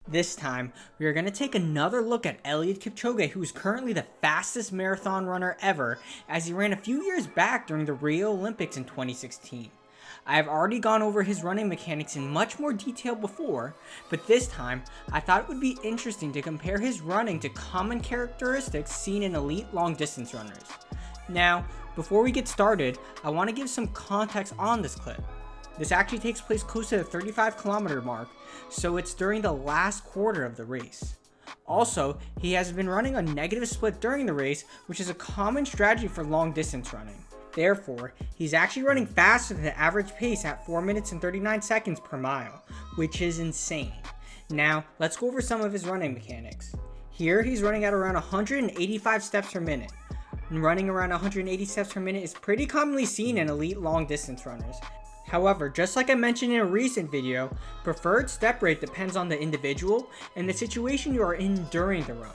This time, we are going to take another look at Eliud Kipchoge, who is currently the fastest marathon runner ever, as he ran a few years back during the Rio Olympics in 2016. I have already gone over his running mechanics in much more detail before, but this time, I thought it would be interesting to compare his running to common characteristics seen in elite long distance runners. Now, before we get started, I want to give some context on this clip. This actually takes place close to the 35-kilometer mark, so it's during the last quarter of the race. Also, he has been running a negative split during the race, which is a common strategy for long distance running. Therefore, he's actually running faster than the average pace at 4 minutes and 39 seconds per mile, which is insane. Now, let's go over some of his running mechanics. Here, he's running at around 185 steps per minute. And running around 180 steps per minute is pretty commonly seen in elite long distance runners. However, just like I mentioned in a recent video, preferred step rate depends on the individual and the situation you are in during the run.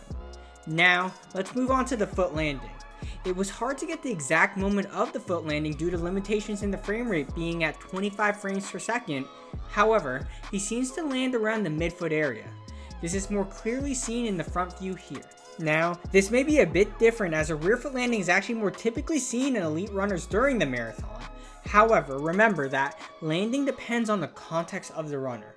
Now, let's move on to the foot landing. It was hard to get the exact moment of the foot landing due to limitations in the frame rate being at 25 frames per second. However, he seems to land around the midfoot area. This is more clearly seen in the front view here. Now, this may be a bit different as a rear foot landing is actually more typically seen in elite runners during the marathon. However, remember that landing depends on the context of the runner.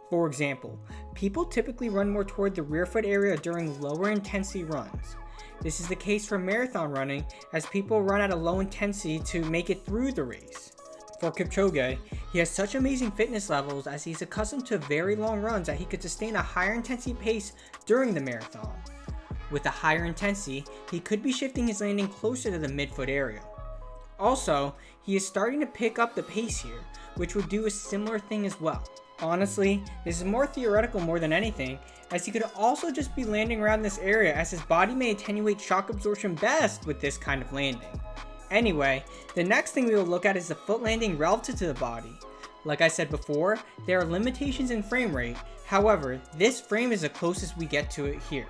For example, people typically run more toward the rear foot area during lower intensity runs. This is the case for marathon running as people run at a low intensity to make it through the race. For Kipchoge, he has such amazing fitness levels as he's accustomed to very long runs that he could sustain a higher intensity pace during the marathon. With a higher intensity, he could be shifting his landing closer to the midfoot area. Also, he is starting to pick up the pace here, which would do a similar thing as well. Honestly, this is more theoretical more than anything, as he could also just be landing around this area as his body may attenuate shock absorption best with this kind of landing. Anyway, the next thing we will look at is the foot landing relative to the body. Like I said before, there are limitations in frame rate, however, this frame is the closest we get to it here.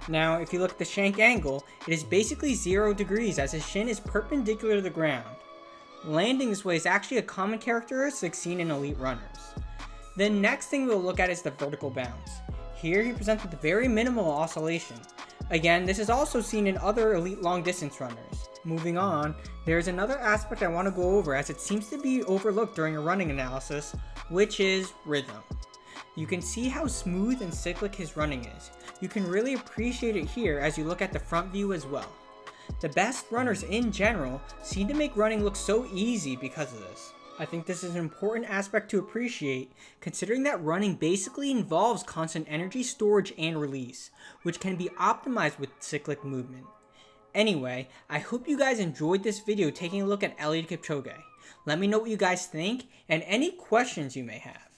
Now, if you look at the shank angle, it is basically 0 degrees as his shin is perpendicular to the ground. Landing this way is actually a common characteristic seen in elite runners. The next thing we'll look at is the vertical bounce. Here he presents with very minimal oscillation. Again, this is also seen in other elite long distance runners. Moving on, there is another aspect I want to go over as it seems to be overlooked during a running analysis, which is rhythm. You can see how smooth and cyclic his running is. You can really appreciate it here as you look at the front view as well. The best runners in general seem to make running look so easy because of this. I think this is an important aspect to appreciate, considering that running basically involves constant energy storage and release, which can be optimized with cyclic movement. Anyway, I hope you guys enjoyed this video taking a look at Eliud Kipchoge. Let me know what you guys think and any questions you may have.